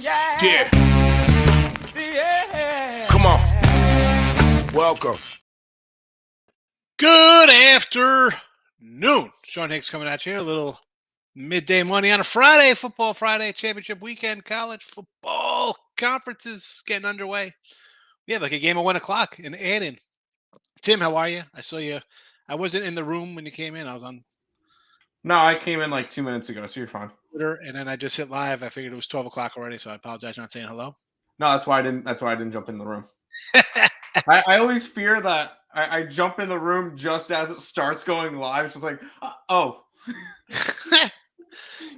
Yeah. Come on. Welcome. Good afternoon. Sean Higgs coming at you. A little midday money on a Friday, football Friday, championship weekend, college football conferences getting underway. We have like a game at 1 o'clock in Annan. Tim, how are you? I saw you. I wasn't in the room when you came in. I was on No, I came in like 2 minutes ago, so you're fine. Twitter, and then I just hit live. I figured it was 12 o'clock already, so I apologize for not saying hello. No, that's why I didn't jump in the room. I always fear that I jump in the room just as it starts going live. It's just like, oh.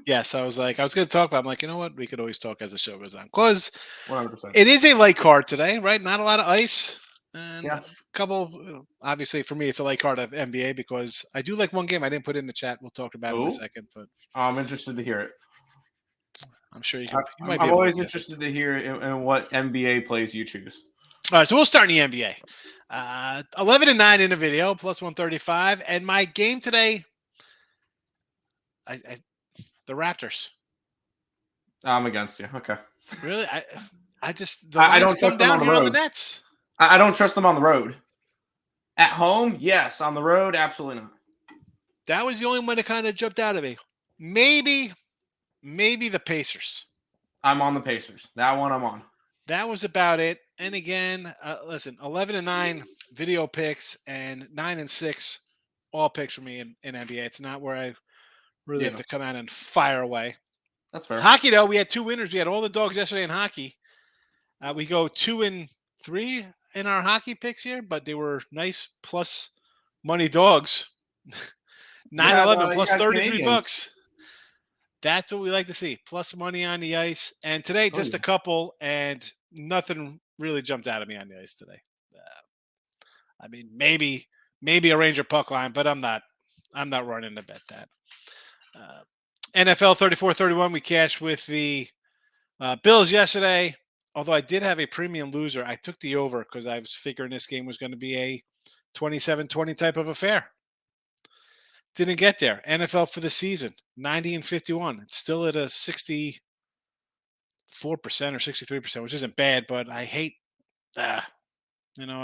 Yes, I was going to talk about. I'm like, you know what? We could always talk as the show goes on, because 100%. it is a light card today, right? Not a lot of ice, and Yeah. a couple. Obviously, for me, it's a light card of NBA because I do like one game I didn't put in the chat. We'll talk about it in a second, but I'm interested to hear it. I'm sure you can. I'm always interested to hear in what NBA plays you choose. All right, so we'll start in the NBA. 11-9 in the video, plus 135, and my game today. The Raptors. I'm against you. Okay. Really? I just the lines come down here on the Nets. I don't trust them on the road. At home, yes. On the road, absolutely not. That was the only one that kind of jumped out at me. Maybe the Pacers. I'm on the Pacers. That one I'm on. That was about it. And again, listen, 11-9 video picks and 9-6 all picks for me in NBA. It's not where I really have to come out and fire away. That's fair. Hockey, though, we had two winners. We had all the dogs yesterday in hockey. We go 2-3 in our hockey picks here, but they were nice plus money dogs. 9-11 plus 33 bucks. That's what we like to see. Plus money on the ice. And today, just a couple, and nothing really jumped out at me on the ice today. I mean, maybe a Ranger puck line, but I'm not running to bet that. NFL 34-31, we cashed with the Bills yesterday. Although I did have a premium loser, I took the over because I was figuring this game was going to be a 27-20 type of affair. Didn't get there. NFL for the season, 90-51. It's still at a 64% or 63%, which isn't bad, but I hate, what am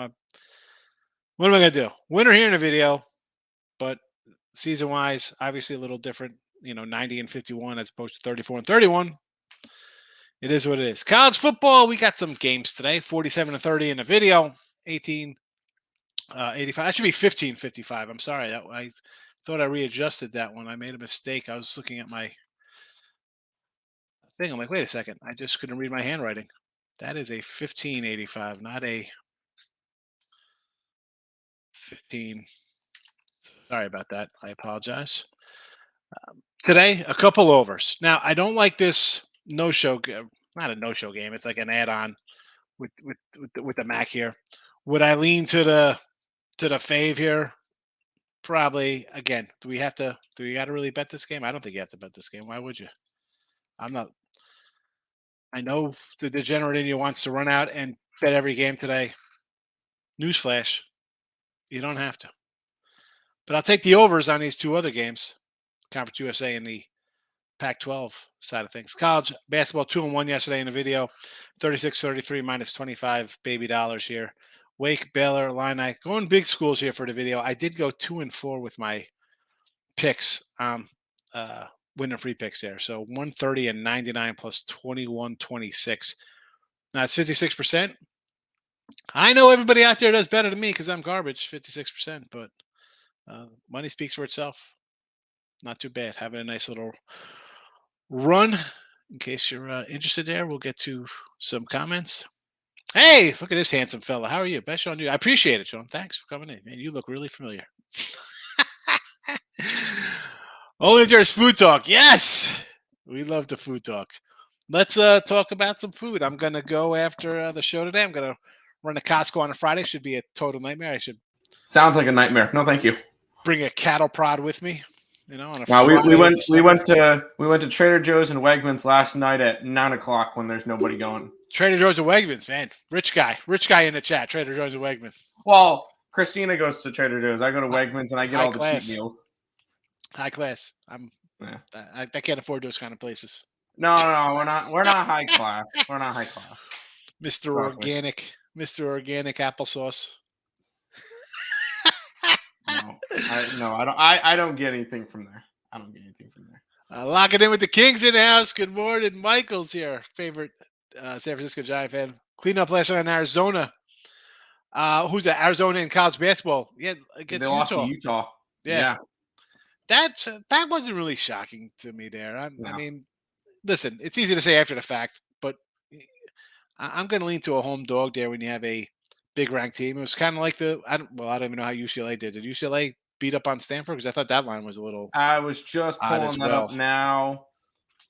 I going to do? Winner here in the video, but season-wise, obviously a little different, 90-51 as opposed to 34-31. It is what it is. College football, we got some games today, 47-30 in the video, 18-85. That should be 15-55. I'm sorry. I thought I readjusted that one. I made a mistake. I was looking at my thing. I'm like, wait a second. I just couldn't read my handwriting. That is a 15-85, not a 15. Sorry about that. I apologize. Today, a couple overs. Now, I don't like this no-show. Not a no-show game. It's like an add-on with the Mac here. Would I lean to the fave here? Probably. Again, do we got to really bet this game? I don't think you have to bet this game. Why would you? I'm not. I know the degenerate in you wants to run out and bet every game today. Newsflash, you don't have to. But I'll take the overs on these two other games, Conference USA and the Pac-12 side of things. College basketball 2-1 yesterday in the video, 36-33 minus 25 baby dollars here. Wake, Baylor, Illini, going big schools here for the video. I did go 2-4 with my picks, winner free picks there. So 130 and 99 plus 21-26. Now it's 56%. I know everybody out there does better than me because I'm garbage, 56%, but money speaks for itself. Not too bad. Having a nice little run. In case you're interested there, we'll get to some comments. Hey, look at this handsome fella. How are you? Best on you. I appreciate it, Sean. Thanks for coming in. Man, you look really familiar. Only if there's food talk. Yes. We love the food talk. Let's talk about some food. I'm going to go after the show today. I'm going to run to Costco on a Friday. Should be a total nightmare. I should. Sounds like a nightmare. No, thank you. Bring a cattle prod with me. On a Friday. We went to Trader Joe's and Wegmans last night at 9:00 when there's nobody going. Trader Joe's and Wegmans, man. Rich guy in the chat. Trader Joe's and Wegmans. Well, Christina goes to Trader Joe's. I go to Wegmans and I get all the cheap meals. High class. I can't afford those kind of places. No, we're not high class. We're not high class. Mr. Trust me. Mr. Organic applesauce. No, I don't get anything from there. I don't get anything from there. Lock it in with the Kings in the house. Good morning. Michael's here. Favorite San Francisco Giant fan. Clean up last night in Arizona. Who's at Arizona in college basketball? Yeah, against They lost to Utah. Utah. Yeah. That wasn't really shocking to me there. I No. mean, listen, it's easy to say after the fact, but I'm going to lean to a home dog there when you have a big ranked team. It was kind of like I don't even know how UCLA did. Did UCLA beat up on Stanford? Because I thought that line was a little. I was just odd pulling as that well. up now.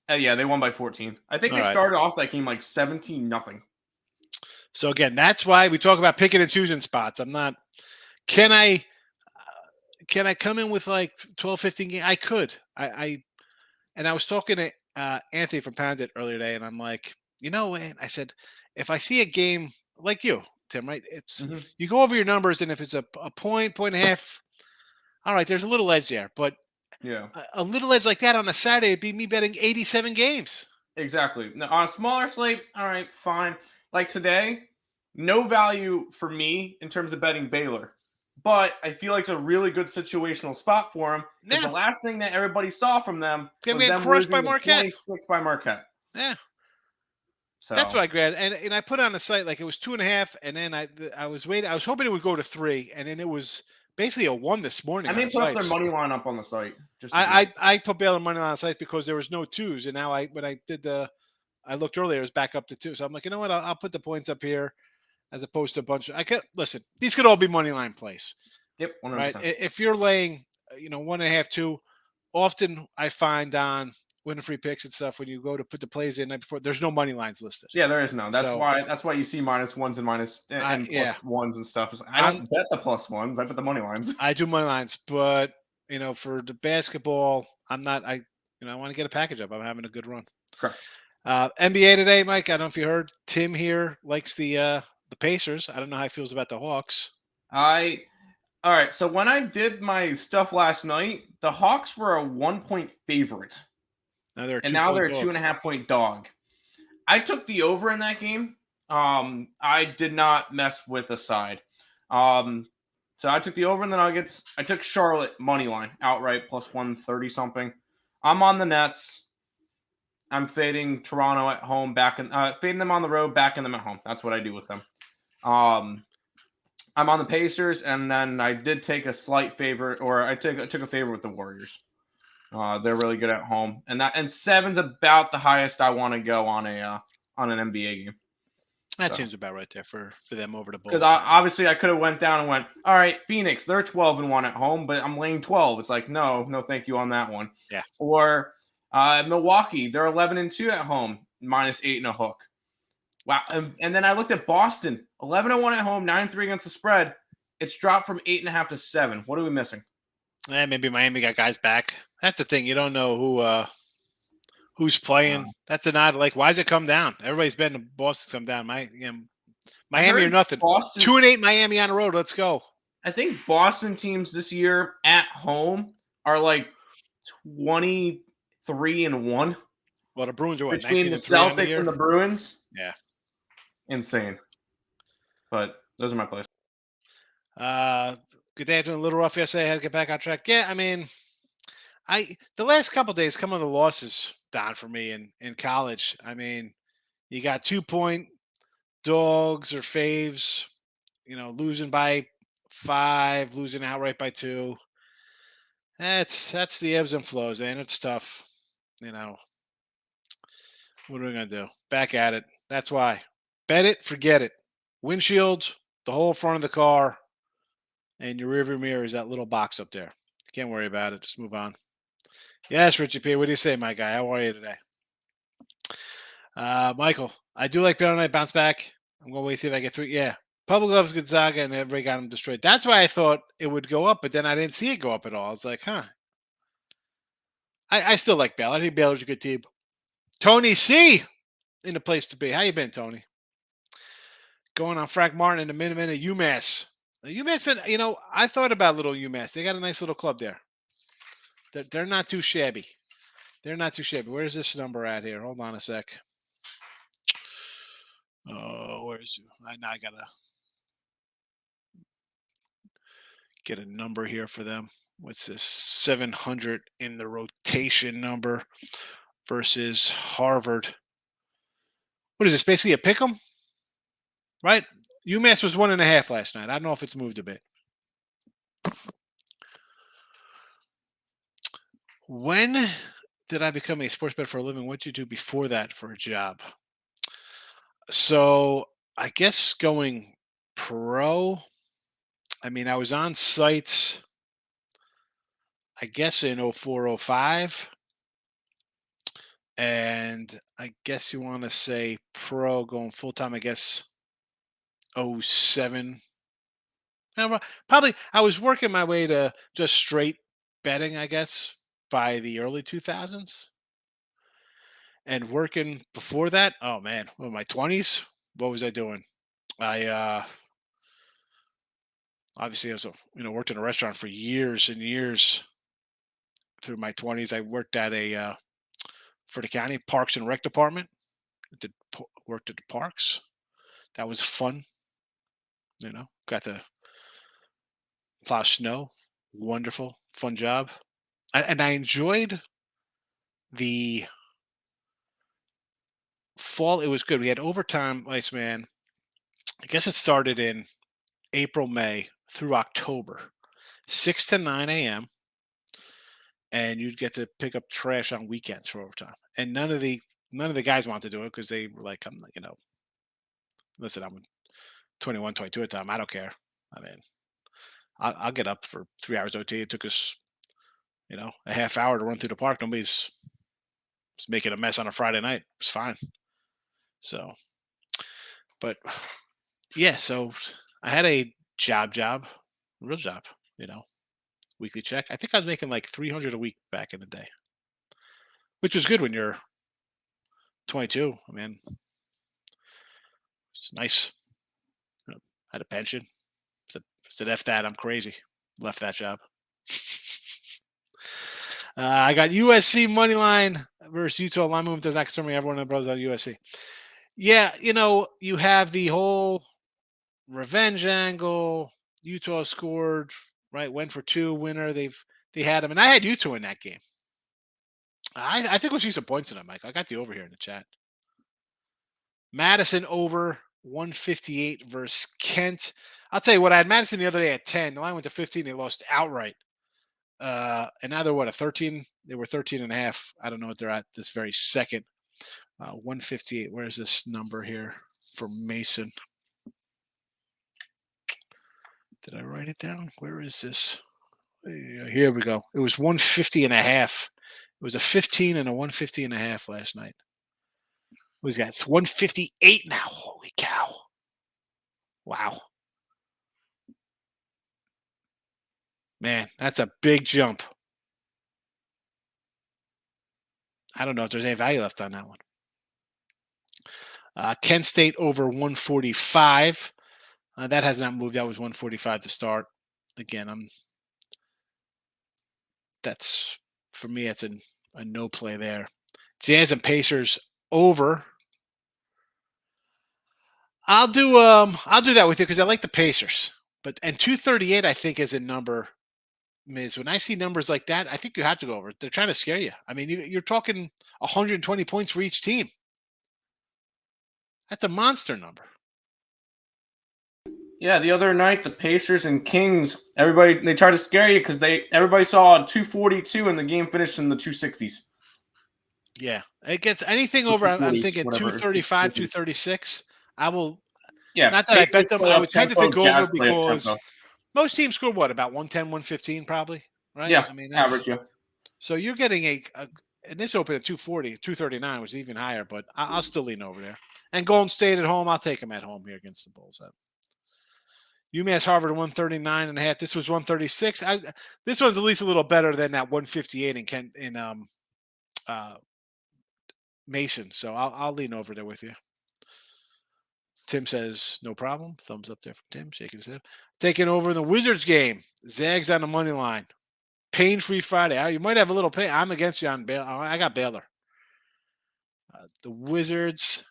Yeah, they won by 14. I think All they right. started off that game like 17-0. So again, that's why we talk about picking and choosing spots. I'm not. Can I come in with like 12, 15 games? I could. I was talking to Anthony from Poundit earlier today, and I'm like, I said, if I see a game like you, Tim, right? It's you go over your numbers, and if it's a point and a half, all right, there's a little edge there, but Yeah, a little edge like that on a Saturday would be me betting 87 games. exactly. Now, on a smaller slate, all right, fine. Like today, no value for me in terms of betting Baylor. But I feel like it's a really good situational spot for them. Because the last thing that everybody saw from them was them crushed by losing Marquette. 26 by Marquette. Yeah. So that's why I grabbed, and I put on the site like it was 2.5, and then I was waiting. I was hoping it would go to 3, and then it was basically a 1 this morning. I may put up their money line up on the site. I put Baylor money line on the site because there was no 2s, and now when I did I looked earlier, it was back up to 2. So I'm like, you know what? I'll put the points up here as opposed to a bunch. Listen. These could all be money line plays. Yep, 100%. Right. If you're laying, 1.5, 2, often I find on winning free picks and stuff when you go to put the plays in night before, there's no money lines listed. Yeah, there is no. That's why you see -1s and plus ones and stuff. I don't bet the +1s. I bet the money lines. I do money lines, but for the basketball, I'm not. I want to get a package up. I'm having a good run. Correct. NBA today, Mike. I don't know if you heard. Tim here likes the Pacers. I don't know how he feels about the Hawks. All right. So when I did my stuff last night, the Hawks were a 1-point favorite. Now they're a 2.5-point dog. I took the over in that game. I did not mess with the side. So I took the over in the Nuggets. I took Charlotte money line outright +130 something. I'm on the Nets. I'm fading Toronto at home, fading them on the road, backing them at home. That's what I do with them. I'm on the Pacers, and then I did take a slight favorite, or I took a favor with the Warriors. They're really good at home, and 7's about the highest I want to go on an NBA game. That seems about right there for them over the Bulls. Because obviously I could have went down and went, all right, Phoenix, they're 12-1 at home, but I'm laying 12. It's like, no, thank you on that one. Yeah. Or Milwaukee, they're 11-2 at home, -8 and a hook. Wow. And then I looked at Boston, 11-1 at home, 9-3 against the spread. It's dropped from 8.5 to 7. What are we missing? Maybe Miami got guys back. That's the thing. You don't know who's playing. That's an odd. Like, why does it come down? Everybody's betting to Boston come down. Miami or nothing. 2-8 Miami on the road. Let's go. I think Boston teams this year at home are like 23-1. Well, the Bruins are what? Between the Celtics and the Bruins. Yeah. Insane. But those are my plays. Good day. Doing a little rough yesterday. I had to get back on track. Yeah, I mean, the last couple of days, come on the losses down for me in college. I mean, you got 2-point dogs or faves, losing by 5, losing outright by 2. That's the ebbs and flows, man. It's tough. What are we gonna do? Back at it. That's why. Bet it, forget it. Windshield, the whole front of the car, and your rearview mirror is that little box up there. Can't worry about it. Just move on. Yes, Richie P. What do you say, my guy? How are you today? Michael, I do like Better Night Bounce Back. I'm going to wait to see if I get 3. Yeah. Public loves Gonzaga, and everybody got him destroyed. That's why I thought it would go up, but then I didn't see it go up at all. I was like, huh. I still like Baylor. I think Baylor's a good team. Tony C. in the place to be. How you been, Tony? Going on Frank Martin in the minute at UMass. UMass said, I thought about little UMass. They got a nice little club there. They're not too shabby. They're not too shabby. Where's this number at here? Hold on a sec. Oh, where's now I gotta get a number here for them. What's this? 700 in the rotation number versus Harvard. What is this? Basically a pick 'em, right? UMass was 1.5 last night. I don't know if it's moved a bit. When did I become a sports bet for a living? What did you do before that for a job? So I guess going pro. I mean, I was on sites, I guess in 04, 05. And I guess you want to say pro going full time, I guess 07. Probably I was working my way to just straight betting, I guess, by the early 2000s. And working before that, oh man, well, my 20s, what was I doing? I obviously I was worked in a restaurant for years and years through my 20s. I worked at a for the county parks and rec department. Worked at the parks. That was fun. Got to plow snow. Wonderful, fun job. And I enjoyed the fall. It was good. We had overtime, Iceman. I guess it started in April, May through October, 6 to 9 a.m. And you'd get to pick up trash on weekends for overtime. And none of the guys wanted to do it because they were like, listen, I'm 21, 22 at the time. I don't care. I mean, I'll get up for 3 hours OT. It took us, a half hour to run through the park. Nobody's making a mess on a Friday night. It's fine. So, but yeah, so I had a real job, weekly check. I think I was making like 300 a week back in the day, which was good when you're 22. I mean, it's nice. Had a pension. Said F that, I'm crazy. Left that job. I got USC money line versus Utah. Line movement does not concern me. Everyone in the brothers on USC. Yeah, you have the whole revenge angle. Utah scored, right? Went for 2, winner. They had them, and I had Utah in that game. I think we'll see some points in it, Mike. I got the over here in the chat. Madison over 158 versus Kent. I'll tell you what, I had Madison the other day at 10. The line went to 15. They lost outright. And now they're what, a 13? They were 13 and a half. I don't know what they're at this very second. 158. Where's this number here for Mason? Did I write it down? Where is this? Here we go. It was 150 and a half. It was a 15 and a 150 and a half last night. What is that? It's 158 now. Holy cow. Wow. Man, that's a big jump. I don't know if there's any value left on that one. Kent State over 145. That has not moved. That was 145 to start. Again, that's for me. That's a no play there. Jazz and Pacers over. I'll do that with you because I like the Pacers. And 238 I think is a number. Miz, when I see numbers like that, I think you have to go over it. They're trying to scare you. I mean, you're talking 120 points for each team. That's a monster number. Yeah, the other night the Pacers and Kings, they tried to scare you because everybody saw 242 and the game finished in the 260s. Yeah, it gets anything over. I'm thinking 235, 236. I will. Yeah, not that I bet them. I would tend to think over because most teams score what, about 110, 115 probably, right? Yeah, I mean, that's average. Yeah. So you're getting and this opened at 240, 239, which is even higher, but I'll still lean over there. And Golden State at home, I'll take them at home here against the Bulls. UMass Harvard 139 and a half. This was 136. This one's at least a little better than that 158 in Mason. So I'll lean over there with you. Tim says no problem. Thumbs up there from Tim, shaking his head. Taking over the Wizards game. Zags on the money line. Pain-free Friday. You might have a little pain. I'm against you on Baylor. I got Baylor. The Wizards.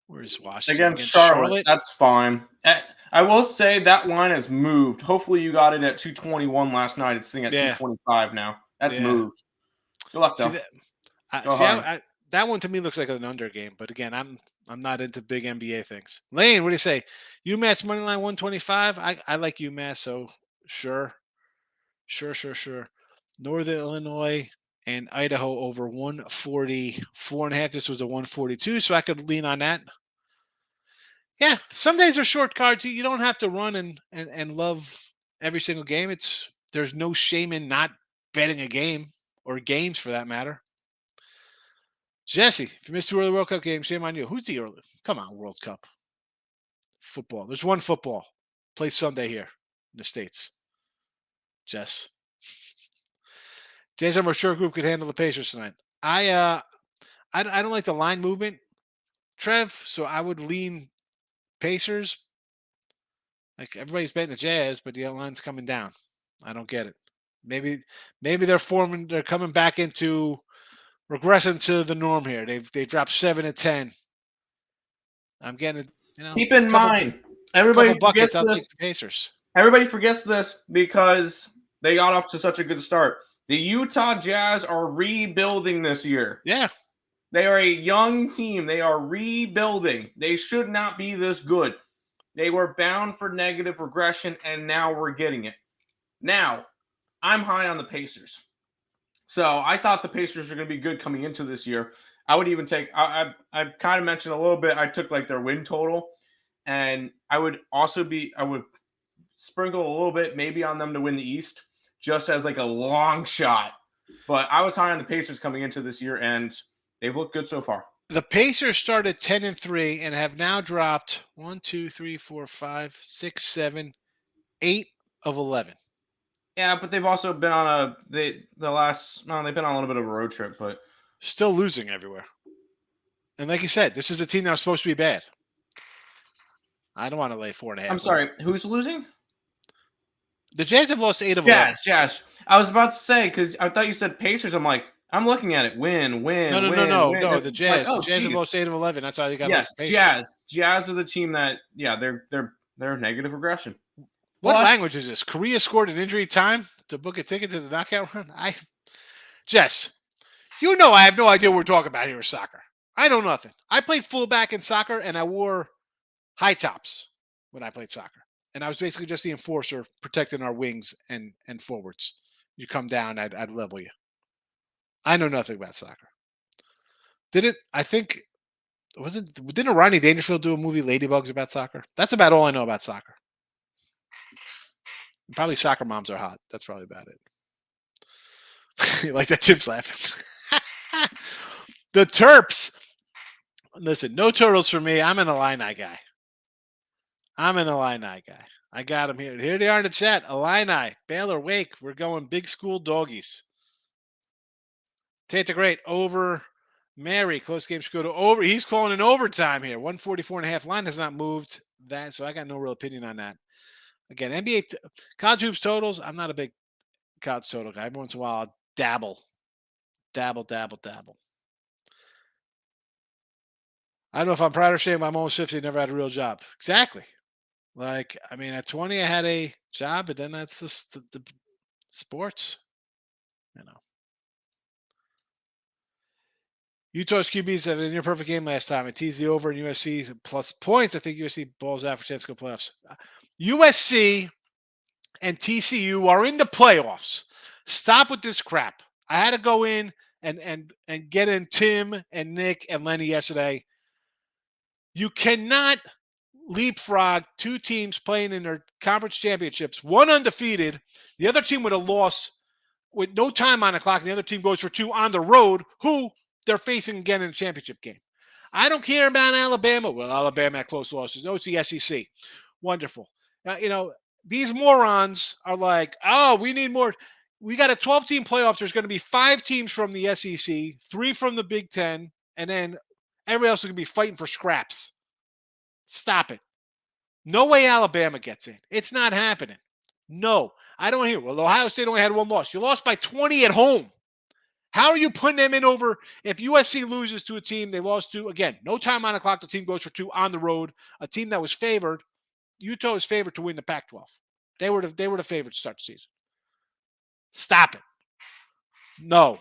Where's Washington Against against Charlotte. Charlotte? That's fine. I will say that line has moved. Hopefully you got it at 221 last night. It's sitting at 225 now. That's moved. Good luck, See though. that? That one to me looks like an under game, but again, I'm not into big NBA things. Lane, what do you say? UMass money line 125. I like UMass, so sure. Northern Illinois and Idaho over 144.5. This was a 142, so I could lean on that. Yeah, some days are short cards. You don't have to run and love every single game. There's no shame in not betting a game or games for that matter. Jesse, if you missed the early World Cup game, shame on you. Who's the early? Come on, World Cup. Football. There's one football. Plays Sunday here in the States. Jess. Jay's our mature group could handle the Pacers tonight. I don't like the line movement, Trev, so I would lean Pacers. Like everybody's betting the Jazz, but the line's coming down. I don't get it. Maybe they're coming back into regressing to the norm here. They've dropped 7 and 10. I'm getting Keep in mind, everybody buckets. forgets I'll this. take the Pacers. Everybody forgets this because they got off to such a good start. The Utah Jazz are rebuilding this year. Yeah. They are a young team. They are rebuilding. They should not be this good. They were bound for negative regression, and now we're getting it. Now, I'm high on the Pacers. So I thought the Pacers were going to be good coming into this year. I would even take, I kind of mentioned a little bit, I took like their win total, and I would sprinkle a little bit maybe on them to win the East, just as like a long shot. But I was high on the Pacers coming into this year, and they've looked good so far. The Pacers started 10-3 and have now dropped 1, 2, 3, 4, 5, 6, 7, 8 of 11. Yeah, but they've also been they've been on a little bit of a road trip, but still losing everywhere. And like you said, this is a team that was supposed to be bad. I don't want to lay 4.5. I'm sorry, who's losing? The Jazz have lost 8 of 11. Jazz. I was about to say, because I thought you said Pacers. I'm like, I'm looking at it. Win. No. The Jazz. Like, the Jazz have lost 8 of 11. That's why they got yes, the Pacers. Jazz are the team that, they're negative regression. What language is this? Korea scored an injury time to book a ticket to the knockout run? Jess, you know I have no idea what we're talking about here with soccer. I know nothing. I played fullback in soccer, and I wore high tops when I played soccer. And I was basically just the enforcer protecting our wings and forwards. You come down, I'd level you. I know nothing about soccer. Didn't Ronnie Dangerfield do a movie Ladybugs about soccer? That's about all I know about soccer. Probably soccer moms are hot. That's probably about it. Like that, Tim's laughing. The Terps. Listen, no turtles for me. I'm an Illini guy. I got them here. Here they are in the chat. Illini, Baylor, Wake. We're going big school doggies. Tata great. Over. Mary, close game should go to over. He's calling an overtime here. 144.5 line has not moved that, so I got no real opinion on that. Again, NBA college hoops totals. I'm not a big college total guy. Every once in a while, I'll dabble. I don't know if I'm proud or ashamed. I'm almost 50. Never had a real job. Exactly. Like, I mean, at 20, I had a job, but then that's just the sports. You know. Utah's QBs have a near perfect game last time. I teased the over in USC plus points. I think USC balls out for chance to go playoffs. USC and TCU are in the playoffs. Stop with this crap. I had to go in and get in Tim and Nick and Lenny yesterday. You cannot leapfrog two teams playing in their conference championships, one undefeated, the other team with a loss with no time on the clock, and the other team goes for 2 on the road, who they're facing again in the championship game. I don't care about Alabama. Well, Alabama had close losses. No, it's the SEC. Wonderful. Now, these morons are like, oh, we need more. We got a 12-team playoffs. There's going to be 5 teams from the SEC, 3 from the Big Ten, and then everybody else is going to be fighting for scraps. Stop it. No way Alabama gets in. It's not happening. No, I don't hear. Well, Ohio State only had one loss. You lost by 20 at home. How are you putting them in over? If USC loses to a team they lost to, again, no time on the clock, the team goes for 2 on the road, a team that was favored. Utah is favored to win the Pac-12. They were the favorite to start the season. Stop it. No.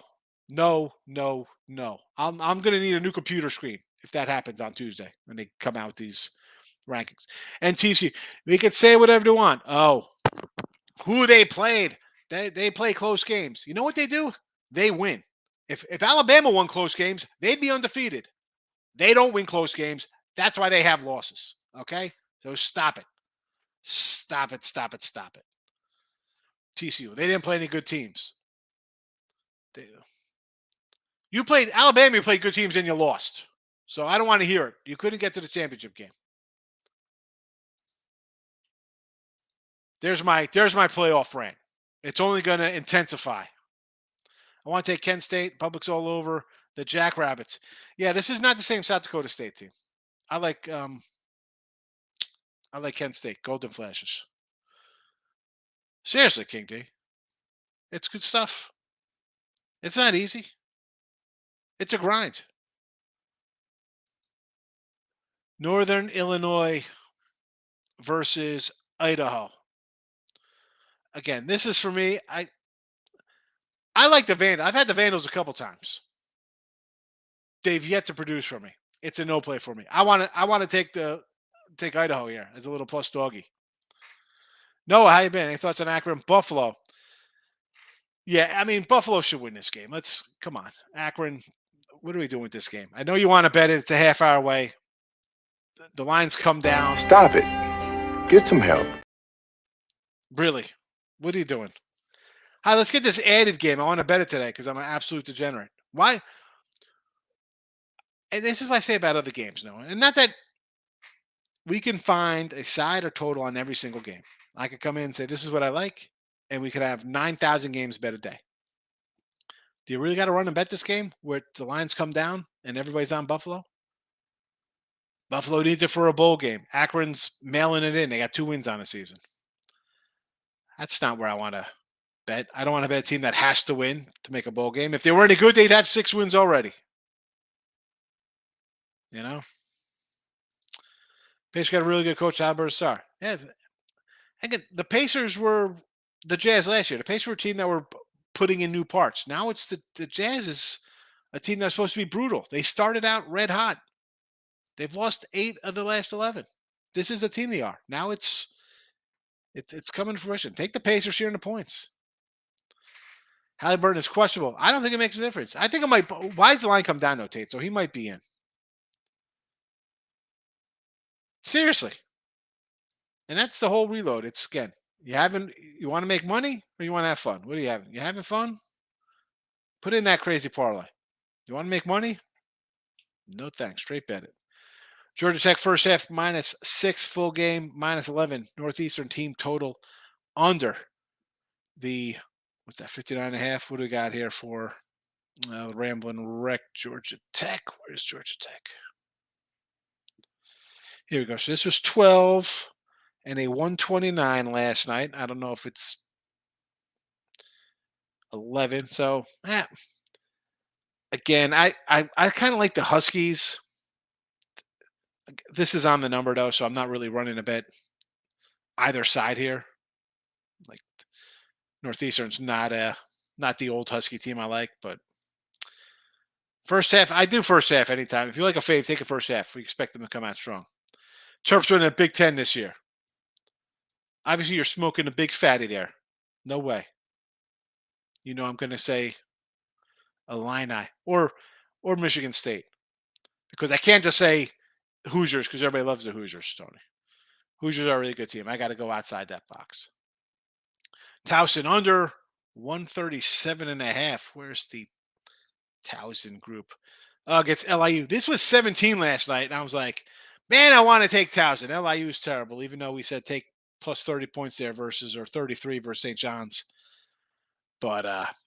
I'm going to need a new computer screen if that happens on Tuesday when they come out with these rankings. And TCU, we could say whatever they want. Oh, who they played. They play close games. You know what they do? They win. If Alabama won close games, they'd be undefeated. They don't win close games. That's why they have losses. Okay? So stop it. Stop it. TCU. They didn't play any good teams. You played Alabama, you played good teams and you lost. So I don't want to hear it. You couldn't get to the championship game. There's my playoff rant. It's only going to intensify. I want to take Kent State. Public's all over. The Jackrabbits. Yeah, this is not the same South Dakota State team. I like Kent State. Golden Flashes. Seriously, King D. It's good stuff. It's not easy. It's a grind. Northern Illinois versus Idaho. Again, this is for me. I like the Vandals. I've had the Vandals a couple times. They've yet to produce for me. It's a no play for me. I want to take Idaho here as a little plus doggy. Noah, how you been? Any thoughts on Akron? Buffalo. Yeah, I mean Buffalo should win this game. Come on, Akron. What are we doing with this game? I know you want to bet it. It's a half hour away. The lines come down. Stop it. Get some help. Really? What are you doing? Hi, let's get this added game. I want to bet it today because I'm an absolute degenerate. Why? And this is what I say about other games, Noah. And not that we can find a side or total on every single game. I could come in and say, this is what I like, and we could have 9,000 games bet a day. Do you really got to run and bet this game where the lines come down and everybody's on Buffalo? Buffalo needs it for a bowl game. Akron's mailing it in. They got 2 wins on the season. That's not where I want to bet. I don't want to bet a team that has to win to make a bowl game. If they were any good, they'd have 6 wins already. You know? Pacers got a really good coach, Albert Starr. Yeah. Again, the Pacers were the Jazz last year. The Pacers were a team that were putting in new parts. Now it's the Jazz is a team that's supposed to be brutal. They started out red hot. They've lost 8 of the last 11. This is the team they are. Now it's coming to fruition. Take the Pacers here in the points. Halliburton is questionable. I don't think it makes a difference. I think it might. Why does the line come down, though, Tate? So he might be in. Seriously. And that's the whole reload. It's, again, you want to make money or you want to have fun? What are you having? You having fun? Put in that crazy parlay. You want to make money? No thanks. Straight bet it. Georgia Tech first half -6, full game -11. Northeastern team total under the, what's that, 59.5? What do we got here for the Rambling Wreck Georgia Tech? Where's Georgia Tech? Here we go. So this was 12 and a 129 last night. I don't know if it's 11. So, again, I kind of like the Huskies. This is on the number, though, so I'm not really running a bet either side here. Like, Northeastern's not the old Husky team I like, but first half, I do first half anytime. If you like a fave, take a first half. We expect them to come out strong. Terps win the Big Ten this year. Obviously, you're smoking a big fatty there. No way. You know I'm going to say Illini or Michigan State. Because I can't just say Hoosiers because everybody loves the Hoosiers, Tony. Hoosiers are a really good team. I got to go outside that box. Towson under 137.5. Where's the Towson group? Against LIU. This was 17 last night, and I was like, man, I want to take Towson. LIU is terrible, even though we said take plus 30 points there or 33 versus St. John's. But,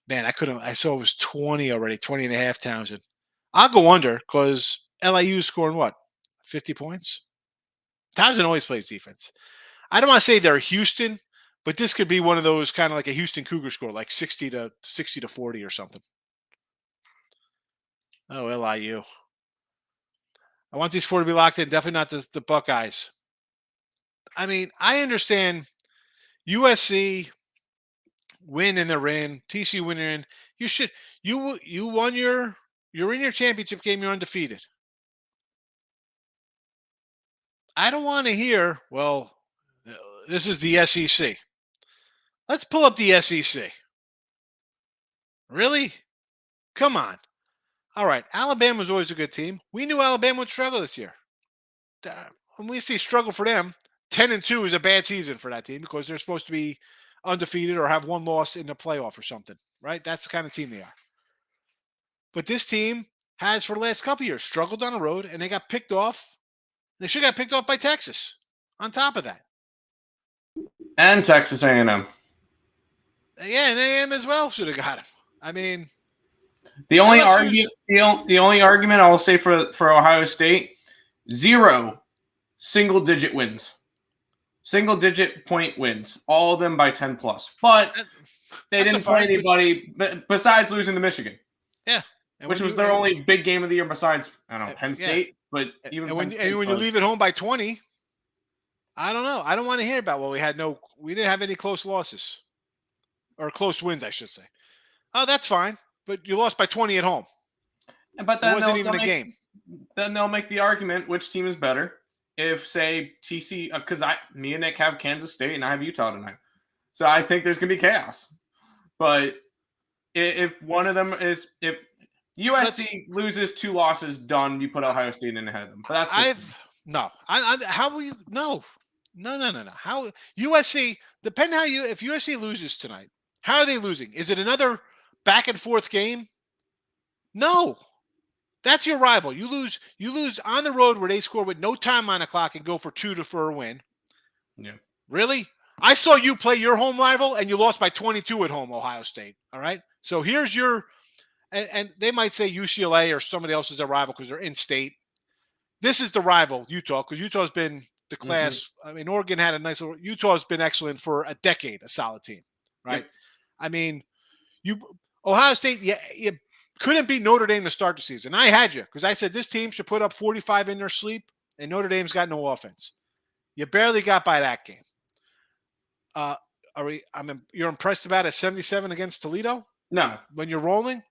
man, I couldn't. I saw it was 20 already, 20.5 Towson. I'll go under because LIU scoring what? 50 points? Towson always plays defense. I don't want to say they're Houston, But this could be one of those kind of like a Houston Cougar score, like 60-40 or something. Oh, LIU. I want these four to be locked in. Definitely not the Buckeyes. I mean, I understand USC win and they're in. TCU win and in. You should you won you're in your championship game. You're undefeated. I don't want to hear. Well, this is the SEC. Let's pull up the SEC. Really? Come on. All right. Alabama was always a good team. We knew Alabama would struggle this year. When we see struggle for them, 10-2 is a bad season for that team because they're supposed to be undefeated or have one loss in the playoff or something, right? That's the kind of team they are. But this team has, for the last couple of years, struggled on the road, and they got picked off. They should have got picked off by Texas on top of that. And Texas A&M. Yeah, and A&M as well should have got him. I mean, the only argument I will say for Ohio State, 0 single-digit wins. Single-digit point wins. All of them by 10 plus. But they didn't play anybody besides losing to Michigan. Yeah. Which was their only big game of the year besides, I don't know, Penn State. Yeah. But even when you leave it home by 20, I don't know. I don't want to hear about, well, we didn't have any close losses. Or close wins, I should say. Oh, that's fine. But you lost by 20 at home. But then it wasn't even a game. Then they'll make the argument which team is better. If, say, TC, because me and Nick have Kansas State and I have Utah tonight. So I think there's going to be chaos. But if one of them is, if USC loses 2 losses, done, you put Ohio State in ahead of them. But that's how will you, no. How USC, depending if USC loses tonight, how are they losing? Is it another back and forth game? No. That's your rival. You lose on the road where they score with no time on the clock and go for 2 for a win. Yeah. Really? I saw you play your home rival and you lost by 22 at home, Ohio State. All right? So here's your and they might say UCLA or somebody else is a rival because they're in state. This is the rival, Utah, because Utah's been the class. Mm-hmm. I mean, Oregon had a nice little. Utah's been excellent for a decade, a solid team, right? Yep. I mean, Ohio State, you couldn't beat Notre Dame to start the season. I had you because I said this team should put up 45 in their sleep, and Notre Dame's got no offense. You barely got by that game. You're impressed about a 77 against Toledo? No. When you're rolling?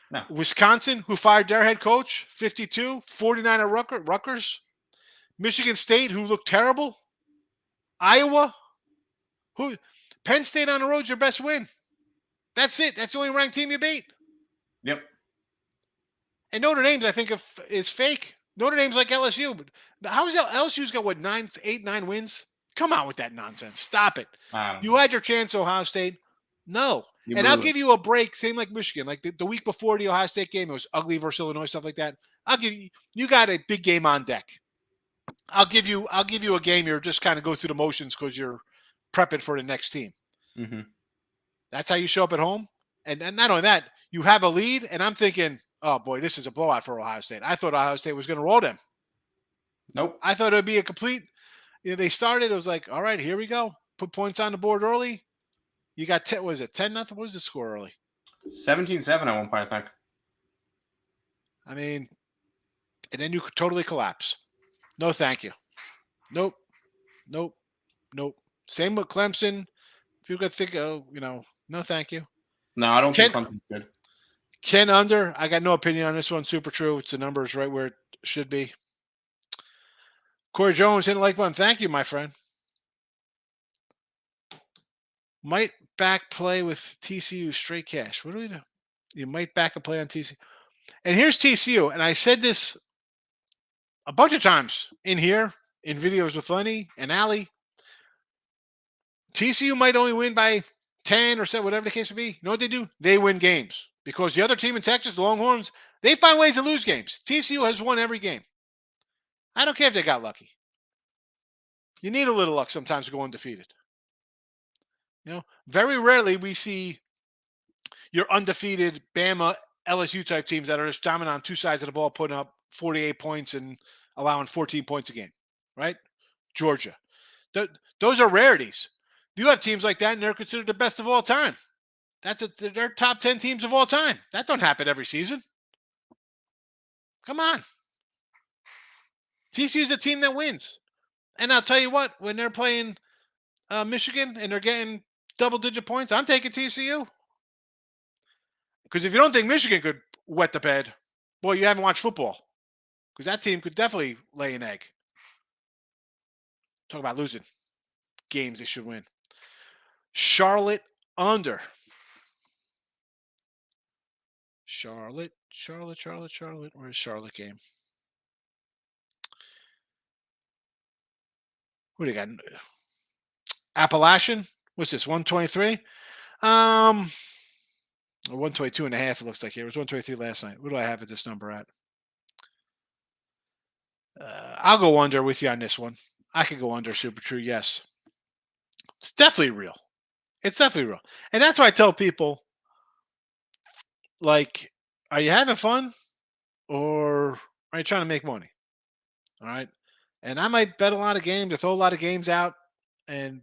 No. Wisconsin, who fired their head coach, 52, 49 at Rutgers. Michigan State, who looked terrible. Iowa, Penn State on the road's your best win. That's it. That's the only ranked team you beat. Yep. And Notre Dame's, I think, is fake. Notre Dame's like LSU. But how is LSU's got, 9 wins? Come on with that nonsense. Stop it. You had your chance, Ohio State. No. And I'll give you a break, same like Michigan. Like the week before the Ohio State game, it was ugly versus Illinois, stuff like that. I'll give you got a big game on deck. I'll give you a game you're just kind of go through the motions because you're prepping for the next team. Mm-hmm. That's how you show up at home. And not only that, you have a lead, and I'm thinking, oh boy, this is a blowout for Ohio State. I thought Ohio State was going to roll them. Nope. I thought it would be a complete. They started. It was like, all right, here we go. Put points on the board early. You got 10. Was it 10-0? What was the score early? 17-7 at one point, I think. I mean, and then you could totally collapse. No, thank you. Nope. Same with Clemson. If you could think, no, thank you. No, I don't think Clemson's good. Ken under. I got no opinion on this one. Super true. It's the numbers right where it should be. Corey Jones hit the like button. Thank you, my friend. Might back play with TCU straight cash. What do we do? You might back a play on TCU. And here's TCU. And I said this a bunch of times in here, in videos with Lenny and Allie. TCU might only win by 10 or 7, whatever the case may be. You know what they do? They win games. Because the other team in Texas, the Longhorns, they find ways to lose games. TCU has won every game. I don't care if they got lucky. You need a little luck sometimes to go undefeated. Very rarely we see your undefeated Bama, LSU type teams that are just dominant on two sides of the ball, putting up 48 points and allowing 14 points a game, right? Georgia. Those are rarities. You have teams like that, and they're considered the best of all time. They're top 10 teams of all time. That don't happen every season. Come on. TCU's a team that wins. And I'll tell you what, when they're playing Michigan and they're getting double-digit points, I'm taking TCU. Because if you don't think Michigan could wet the bed, well, you haven't watched football. Because that team could definitely lay an egg. Talk about losing games they should win. Charlotte under. Charlotte. Where's Charlotte game? What do you got? Appalachian? What's this? 123? 122 and a half, it looks like here. It was 123 last night. What do I have at this number at? I'll go under with you on this one. I could go under Super True, yes. It's definitely real. It's definitely real. And that's why I tell people, like, are you having fun or are you trying to make money? All right. And I might bet a lot of games or throw a lot of games out and,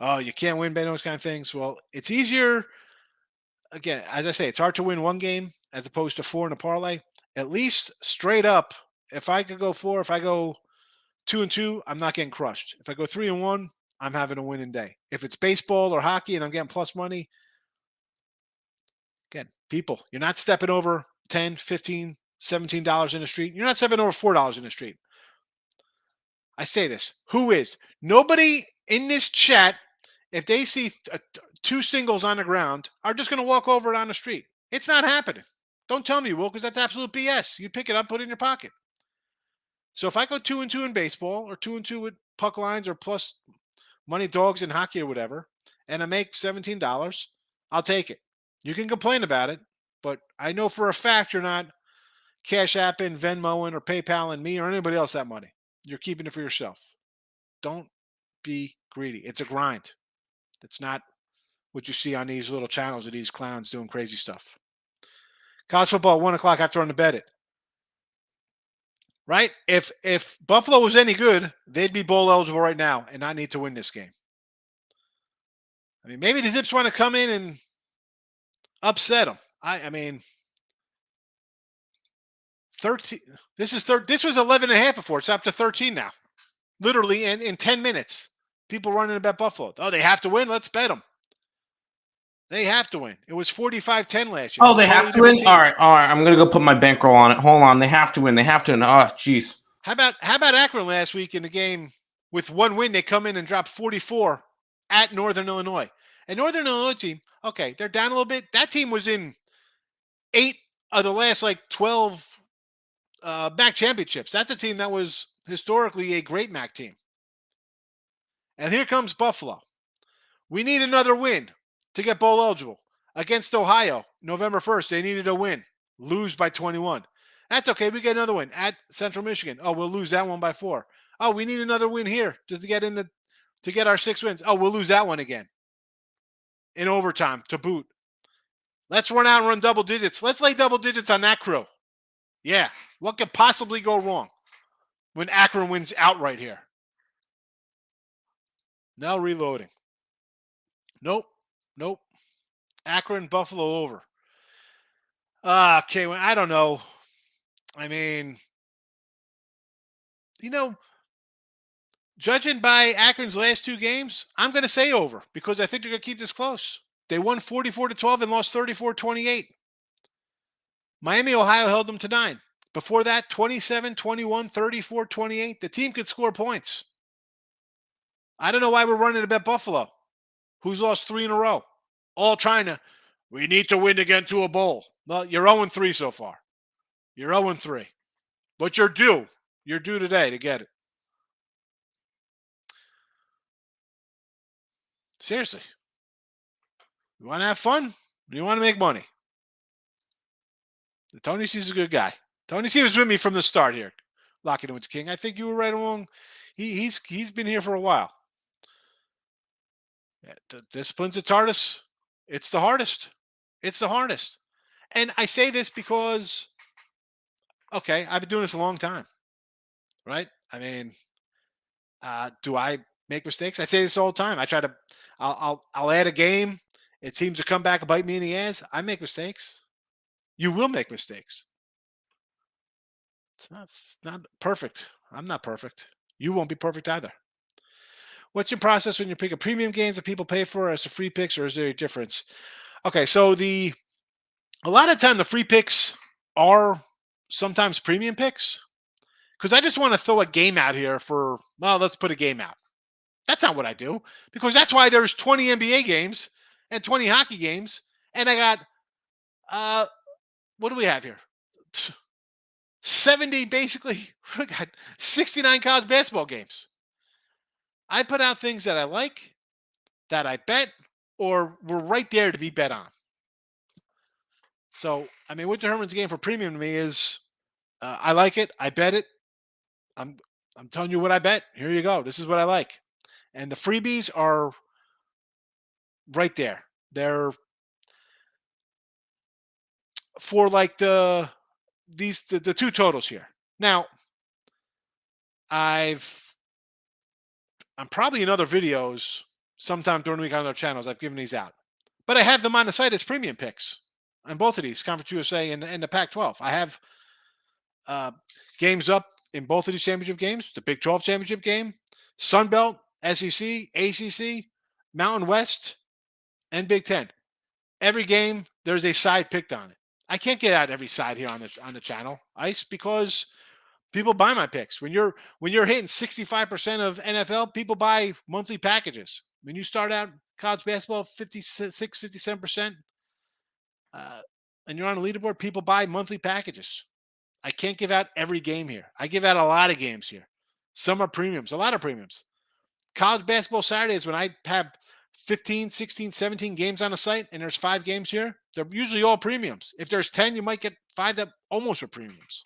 oh, you can't win by those kind of things. Well, it's easier. Again, as I say, it's hard to win one game as opposed to 4 in a parlay. At least straight up, if I could go 4, if I go 2-2, I'm not getting crushed. If I go 3-1, I'm having a winning day. If it's baseball or hockey and I'm getting plus money, again, people, you're not stepping over $10, $15, $17 in the street. You're not stepping over $4 in the street. I say this. Who is? Nobody in this chat, if they see 2 singles on the ground, are just going to walk over it on the street. It's not happening. Don't tell me you will, because that's absolute BS. You pick it up, put it in your pocket. So if I go 2-2 in baseball or 2-2 with puck lines or plus money dogs in hockey or whatever, and I make $17, I'll take it. You can complain about it, but I know for a fact you're not Cash Apping, Venmoing, or PayPaling me or anybody else that money. You're keeping it for yourself. Don't be greedy. It's a grind. It's not what you see on these little channels of these clowns doing crazy stuff. College football, 1 o'clock after on the bet it. Right? If Buffalo was any good, they'd be bowl eligible right now and not need to win this game. I mean, maybe the Zips want to come in and upset them. I mean, 13. This was 11 and a half before. It's up to 13 now. Literally in 10 minutes. People running to bet Buffalo. Oh, they have to win? Let's bet them. They have to win. It was 45-10 last year. Oh, they have to win? All right. I'm going to go put my bankroll on it. Hold on. They have to win. They have to win. Oh, jeez. How about Akron last week in the game with 1 win? They come in and drop 44 at Northern Illinois. And Northern Illinois team, okay, they're down a little bit. That team was in 8 of the last 12 MAC championships. That's a team that was historically a great MAC team. And here comes Buffalo. We need another win to get bowl eligible. Against Ohio, November 1st, they needed a win. Lose by 21. That's okay. We get another win at Central Michigan. Oh, we'll lose that one by 4. Oh, we need another win here just to get our 6 wins. Oh, we'll lose that one again. In overtime to boot. Let's run out and run double digits. Let's lay double digits on that crew. Yeah. What could possibly go wrong when Akron wins outright here? No reloading. Nope. Akron, Buffalo over. Okay, well, I don't know. I mean, judging by Akron's last 2 games, I'm going to say over because I think they're going to keep this close. They won 44-12 and lost 34-28. Miami, Ohio held them to 9. Before that, 27-21, 34-28. The team could score points. I don't know why we're running to bet Buffalo, who's lost 3 in a row. All trying to, we need to win to get into a bowl. Well, you're 0-3 so far. You're 0-3. But you're due. You're due today to get it. Seriously. You want to have fun? Or you want to make money? Tony C's a good guy. Tony C was with me from the start here. Locking in with the King. I think you were right along. He's been here for a while. Yeah, the discipline's the hardest. It's the hardest. It's the hardest. And I say this because, okay, I've been doing this a long time. Right? I mean, do I make mistakes? I say this all the time. I try to I'll add a game. It seems to come back and bite me in the ass. I make mistakes. You will make mistakes. It's not perfect. I'm not perfect. You won't be perfect either. What's your process when you pick a premium games that people pay for as a free picks, or is there a difference? Okay, so a lot of time the free picks are sometimes premium picks because I just want to throw a game out here for, well, let's put a game out. That's not what I do because that's why there's 20 NBA games and 20 hockey games, and I got what do we have here? 70 basically. We got 69 college basketball games. I put out things that I like, that I bet, or were right there to be bet on. So, I mean, what determines the game for premium to me is I like it, I bet it. I'm telling you what I bet. Here you go. This is what I like. And the freebies are right there. They're for like the two totals here. Now, I'm probably in other videos sometime during the week on other channels. I've given these out, but I have them on the site as premium picks on both of these, Conference USA and the Pac-12. I have games up in both of these championship games: the Big 12 championship game, Sun Belt, SEC, ACC, Mountain West, and Big 10. Every game there's a side picked on it. I can't get out every side here on the channel, Ice, because people buy my picks. When you're hitting 65% of NFL, people buy monthly packages. When you start out college basketball 56, 57%, and you're on a leaderboard, people buy monthly packages. I can't give out every game here. I give out a lot of games here. Some are premiums, a lot of premiums. College basketball Saturdays, when I have 15, 16, 17 games on the site, and there's 5 games here, they're usually all premiums. If there's 10, you might get 5 that almost are premiums.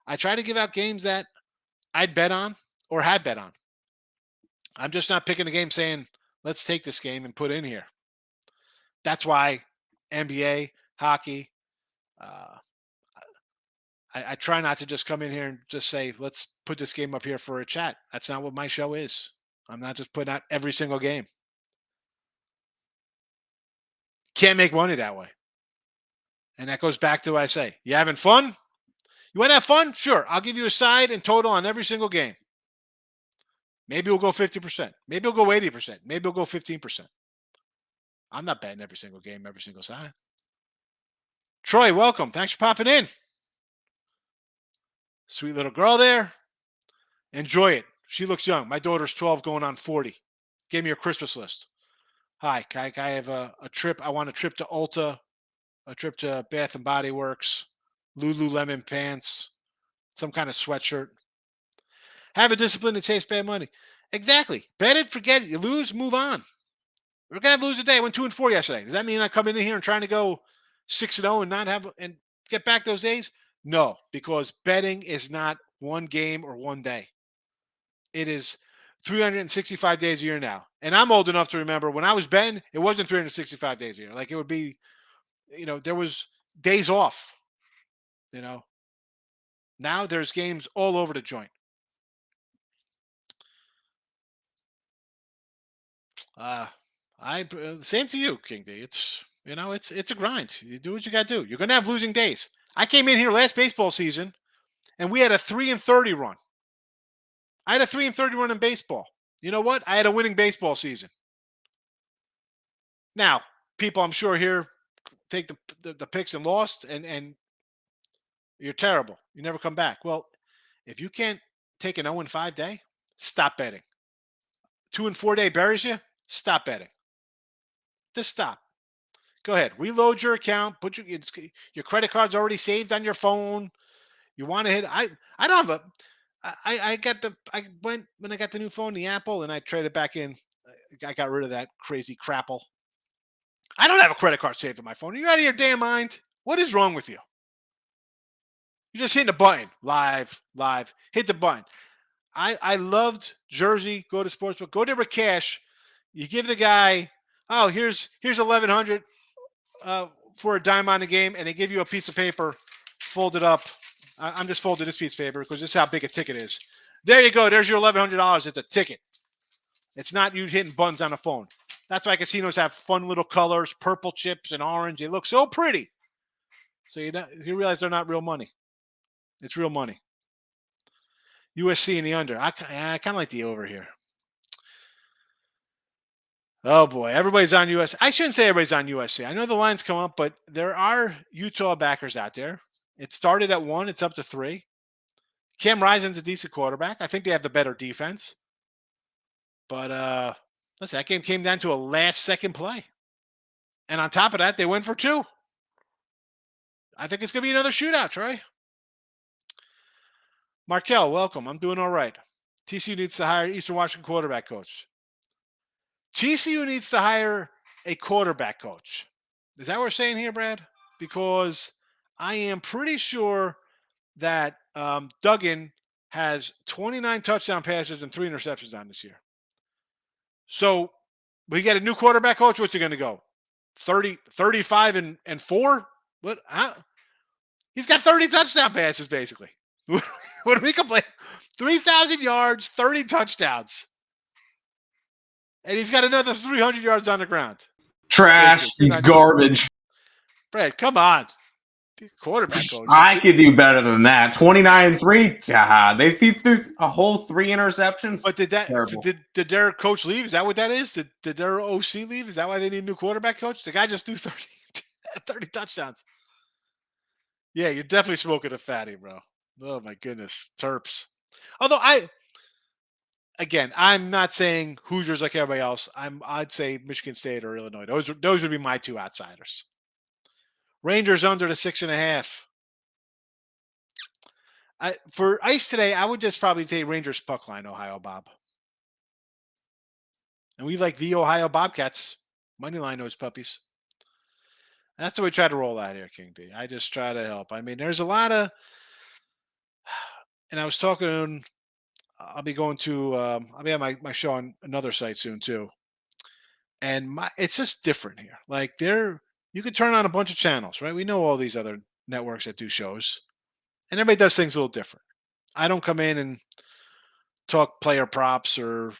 I try to give out games that I'd bet on or had bet on. I'm just not picking a game saying, let's take this game and put in here. That's why NBA, hockey, I try not to just come in here and just say, let's put this game up here for a chat. That's not what my show is. I'm not just putting out every single game. Can't make money that way. And that goes back to what I say. You having fun? You want to have fun? Sure. I'll give you a side and total on every single game. Maybe we'll go 50%. Maybe we'll go 80%. Maybe we'll go 15%. I'm not betting every single game, every single side. Troy, welcome. Thanks for popping in. Sweet little girl there. Enjoy it. She looks young. My daughter's 12 going on 40. Gave me her Christmas list. Hi, I have a trip. I want a trip to Ulta, a trip to Bath and Body Works, Lululemon pants, some kind of sweatshirt. Have a discipline that saves bad money. Exactly. Bet it, forget it. You lose, move on. We're gonna have lose a day. I went 2-4 yesterday. Does that mean I come in here and trying to go 6-0 and not have and get back those days? No, because betting is not one game or one day. It is 365 days a year now. And I'm old enough to remember when I was betting, it wasn't 365 days a year. Like it would be, there was days off. Now there's games all over the joint. Same to you, King D. It's it's a grind. You do what you got to do. You're gonna have losing days. I came in here last baseball season, and we had a 3-30 run. I had a 3-30 run in baseball. You know what? I had a winning baseball season. Now, people, I'm sure here take the picks and lost, and you're terrible. You never come back. Well, if you can't take an 0-5 day, stop betting. 2-4 day buries you. Stop betting. Just stop. Go ahead. Reload your account. Put your credit card's already saved on your phone. You want to hit. I don't have a. I went when I got the new phone, the Apple, and I traded back in. I got rid of that crazy crapple. I don't have a credit card saved on my phone. Are you out of your damn mind? What is wrong with you? You're just hitting the button. Live. Hit the button. I loved Jersey. Go to Sportsbook. Go there with cash. You give the guy, oh, here's $1,100 for a dime on the game, and they give you a piece of paper folded up. I'm just folding this piece of paper because this is how big a ticket is. There you go. There's your $1,100. It's a ticket. It's not you hitting buttons on the phone. That's why casinos have fun little colors, purple chips and orange. They look so pretty. So you realize they're not real money. It's real money. USC in the under. I kind of like the over here. Oh boy, everybody's on USC. I shouldn't say everybody's on USC. I know the lines come up, but there are Utah backers out there. It started at 1, it's up to 3. Cam Rising's a decent quarterback. I think they have the better defense. But listen, that game came down to a last-second play. And on top of that, they went for 2. I think it's going to be another shootout, Troy. Markel, welcome. I'm doing all right. TCU needs to hire Eastern Washington quarterback coach. TCU needs to hire a quarterback coach. Is that what we're saying here, Brad? Because I am pretty sure that Duggan has 29 touchdown passes and 3 interceptions on this year. So we get a new quarterback coach. What's he going to go? 35 and 4? What? He's got 30 touchdown passes, basically. What do we complain? 3,000 yards, 30 touchdowns. And he's got another 300 yards on the ground. Trash. He's garbage. Brad, come on. Quarterback coach. I could do better than that. 29-3. God, they threw a whole 3 interceptions. But did their coach leave? Is that what that is? Did their OC leave? Is that why they need a new quarterback coach? The guy just threw 30 touchdowns. Yeah, you're definitely smoking a fatty, bro. Oh my goodness, Terps. Although I'm not saying Hoosiers like everybody else. I'd say Michigan State or Illinois. Those would be my 2 outsiders. Rangers under the 6.5. For ice today, I would just probably say Rangers puck line, Ohio Bob. And we like the Ohio Bobcats. Money line those puppies. That's the way we try to roll out here, King B. I just try to help. I mean, there's a lot of, and I was talking, I'll be going to, I'll be on my show on another site soon too. And it's just different here. Like you could turn on a bunch of channels, right? We know all these other networks that do shows, and everybody does things a little different. I don't come in and talk player props or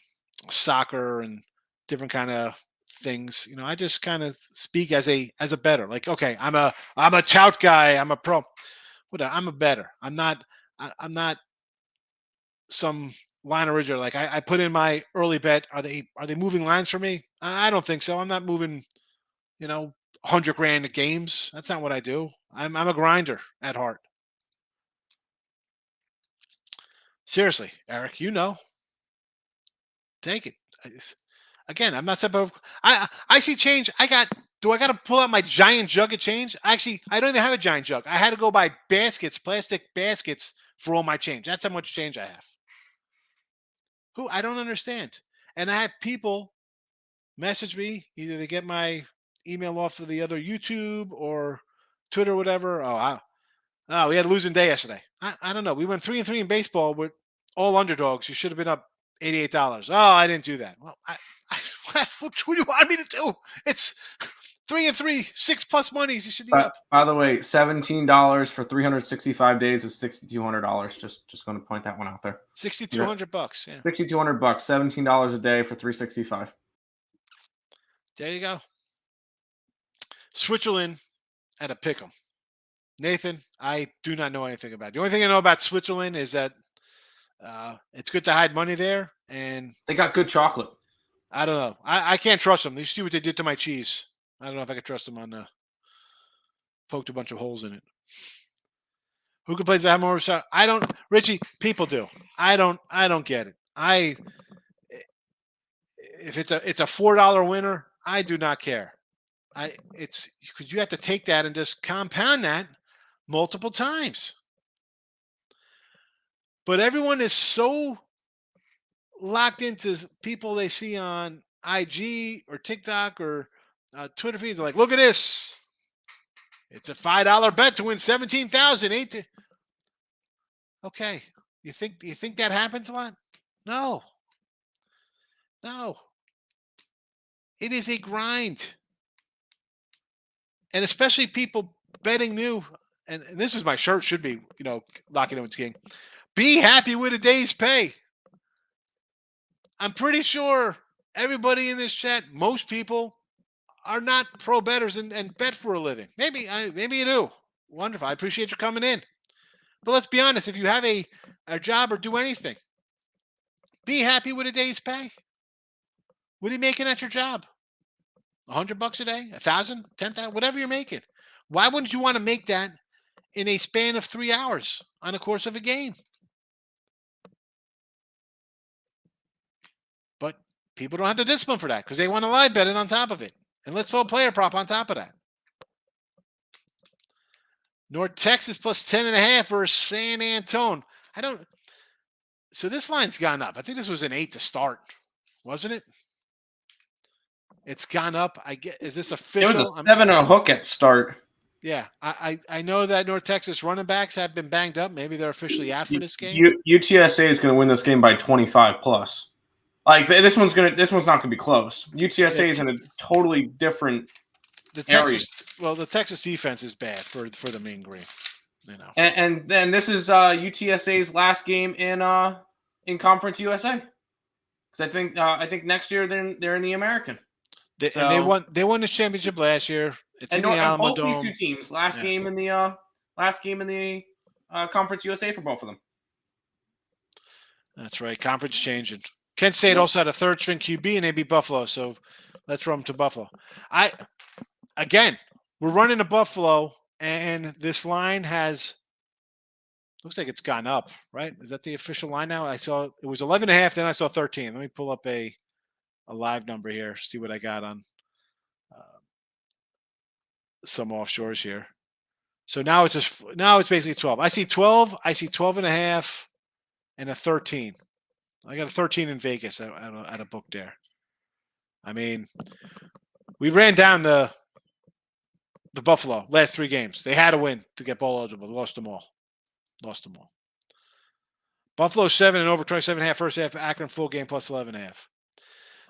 soccer and different kind of things. I just kind of speak as a bettor. Like, okay, I'm a tout guy. I'm a pro. Whatever. I'm a bettor. I'm not some line originator. Like I put in my early bet. Are they moving lines for me? I don't think so. I'm not moving, 100 grand at games. That's not what I do. I'm a grinder at heart. Seriously, Eric, take it. Again, I'm not saying I see change. Do I got to pull out my giant jug of change? Actually, I don't even have a giant jug. I had to go buy plastic baskets for all my change. That's how much change I have. Who I don't understand. And I have people message me, either they get my email off of the other YouTube or Twitter or whatever. We had a losing day yesterday. I don't know. We went 3-3 in baseball with all underdogs. You should have been up $88. Oh, I didn't do that. Well, what do you want me to do? It's 3-3, 6+ monies. You should be up. By the way, $17 for 365 days is $6,200. Just going to point that one out there. $6,200. Yeah. $6,200. $17 a day for 365. There you go. Switzerland at a pick'em. Nathan, I do not know anything about it. The only thing I know about Switzerland is that it's good to hide money there, and they got good chocolate. I don't know. I can't trust them. You see what they did to my cheese. I don't know if I could trust them on poked a bunch of holes in it. Who complains about more? I don't. Richie, people do. I don't get it. If it's a $4 winner, I do not care. It's because you have to take that and just compound that multiple times. But everyone is so locked into people they see on IG or TikTok or Twitter feeds. They're like, look at this. It's a $5 bet to win 17,000. Okay. You think that happens a lot? No. It is a grind. And especially people betting new. And this is my shirt, should be, locking in with King. Be happy with a day's pay. I'm pretty sure everybody in this chat, most people are not pro bettors and bet for a living. Maybe you do. Wonderful. I appreciate you coming in. But let's be honest, if you have a job or do anything, be happy with a day's pay. What are you making at your job? $100 a day, 1,000, 10,000, whatever you're making. Why wouldn't you want to make that in a span of 3 hours on the course of a game? But people don't have the discipline for that because they want to live bet it on top of it. And let's throw a player prop on top of that. North Texas plus 10.5 versus San Antonio. So this line's gone up. I think this was an 8 to start, wasn't it? It's gone up. Is this official? It was a 7 on a hook at start. Yeah, I know that North Texas running backs have been banged up. Maybe they're officially out for this game. UTSA is going to win this game by 25 plus. Like this one's not going to be close. UTSA is in a totally different area. The Texas defense is bad for the Mean Green. And then this is UTSA's last game in Conference USA. Because I think next year they're in the American. And they won this championship last year. It's in the Alamo Dome. Both these two teams last game in the Conference USA for both of them. That's right. Conference changing. Kent State also had a third string QB and they beat Buffalo. So let's run them to Buffalo. We're running to Buffalo and this line looks like it's gone up, right? Is that the official line now? I saw it was 11.5, then I saw 13. Let me pull up a live number here, see what I got on some offshores here. So now it's basically 12. I see 12, I see 12.5 and a 13. I got a 13 in Vegas at a book there. I mean, we ran down the Buffalo last 3 games. They had to win to get bowl eligible. They lost them all. Buffalo 7 and over 27.5 first half. Akron full game plus 11.5.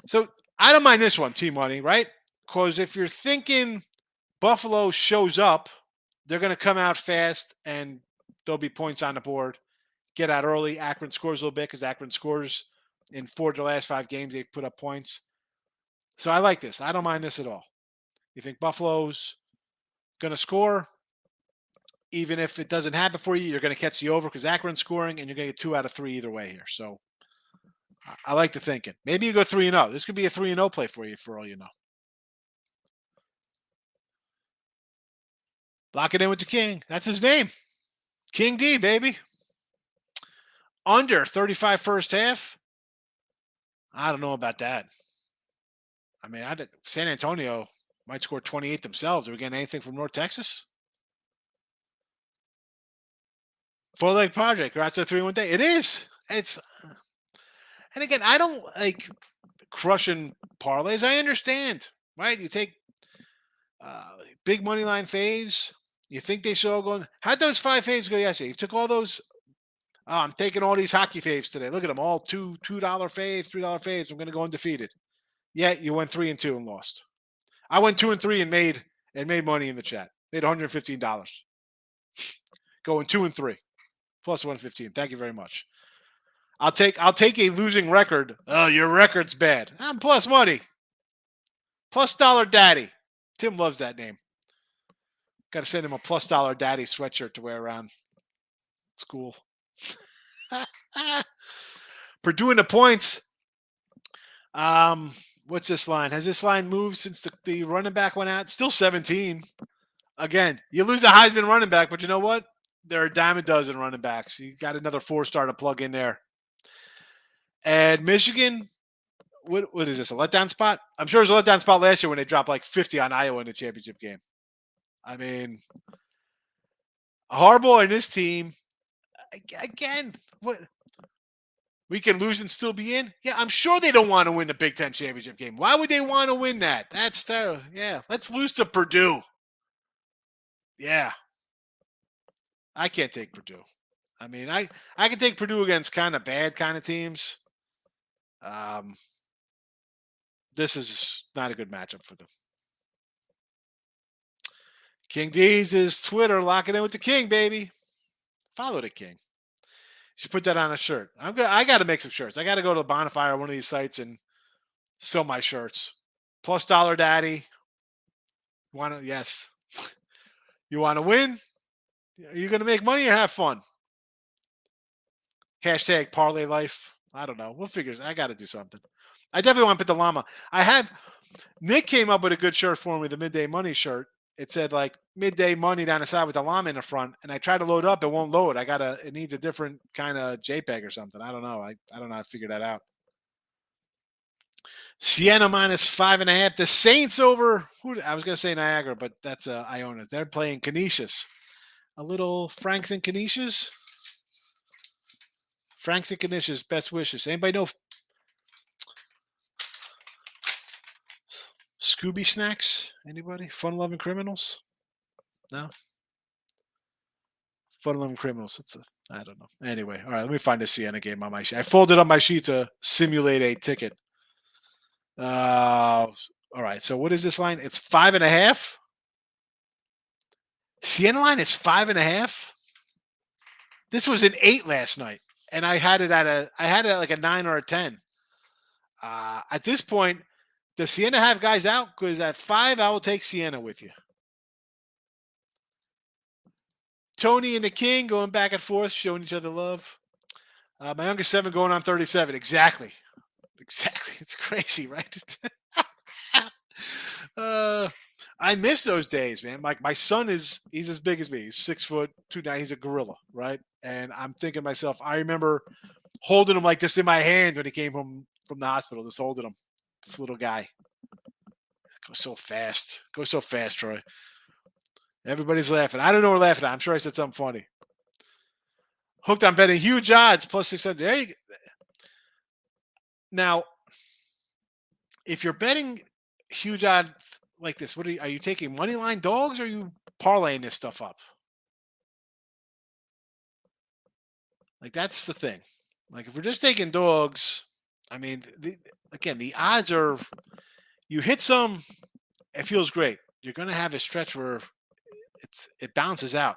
So I don't mind this one, T-Money, right? Because if you're thinking Buffalo shows up, they're going to come out fast and there'll be points on the board. Get out early. Akron scores a little bit because Akron scores in 4 of the last 5 games. They've put up points. So I like this. I don't mind this at all. You think Buffalo's going to score? Even if it doesn't happen for you, you're going to catch the over because Akron's scoring and you're going to get 2 out of 3 either way here. So I like the thinking. Maybe you go 3-0. This could be a 3-0 play for you for all you know. Lock it in with the King. That's his name. King D, baby. Under 35 first half. I don't know about that. I mean, I think San Antonio might score 28 themselves. Are we getting anything from North Texas? 4-leg project. Right to 3-1 day. It is. And again, I don't like crushing parlays. I understand, right? You take big money line faves. You think they should all go. How'd those 5 faves go yesterday? You took all those. Oh, I'm taking all these hockey faves today. Look at them, all $2 faves, $3 faves. I'm going to go undefeated. Yeah, you went 3-2 and lost. I went 2-3 and made money in the chat. Made $115. Going 2-3, plus 115. Thank you very much. I'll take a losing record. Oh, your record's bad. I'm plus money. Plus dollar daddy. Tim loves that name. Got to send him a plus dollar daddy sweatshirt to wear around school. Purdue in the points. What's this line? Has this line moved since the running back went out? Still 17. Again, you lose a Heisman running back, but you know what? There are a dime a dozen running backs. You got another 4-star to plug in there. And Michigan, what is this, a letdown spot? I'm sure it was a letdown spot last year when they dropped like 50 on Iowa in the championship game. I mean, Harbaugh and his team, again, what? We can lose and still be in? Yeah, I'm sure they don't want to win the Big Ten championship game. Why would they want to win that? That's terrible. Yeah, let's lose to Purdue. Yeah. I can't take Purdue. I mean, I can take Purdue against kind of bad kind of teams. This is not a good matchup for them. King D's is Twitter. Lock it in with the King, baby. Follow the King. You should put that on a shirt. I got to make some shirts. I got to go to Bonfire or one of these sites and Still my shirts. Plus Dollar Daddy. Yes. You want to win? Are you going to make money or have fun? Hashtag parlay life. I don't know. We'll figure. I got to do something. I definitely want to put the llama. Nick came up with a good shirt for me, the Midday Money shirt. It said like Midday Money down the side with the llama in the front. And I tried to load up. It won't load. It needs a different kind of JPEG or something. I don't know. I don't know how to figure that out. Siena -5.5. The Saints over. I was going to say Niagara, but that's Iona. They're playing Canisius. A little Franks and Canisius. Franks and Canisius. Best wishes. Anybody know Scooby Snacks? Anybody? Fun-loving criminals? No. Fun-loving criminals. I don't know. Anyway, all right. Let me find the Siena game on my sheet. I folded up my sheet to simulate a ticket. All right. So what is this line? It's 5.5. Siena line is 5.5. This was an 8 last night, and I had it at like a 9 or a 10. At this point, does Siena have guys out? Because at 5, I will take Siena with you. Tony and the King going back and forth, showing each other love. My youngest 7 going on 37. Exactly. It's crazy, right? I miss those days, man. Like my son he's as big as me. He's 6 foot 2. He's a gorilla, right? And I'm thinking to myself, I remember holding him like this in my hand when he came home from the hospital, just holding him. This little guy. Goes so fast, Troy. Everybody's laughing. I don't know what we're laughing at. I'm sure I said something funny. Hooked on betting huge odds plus 600. There you go. Now, if you're betting huge odds like this, are you taking money line dogs or are you parlaying this stuff up? Like that's the thing. Like if we're just taking dogs, I mean, the odds are you hit some, it feels great. You're going to have a stretch where it bounces out.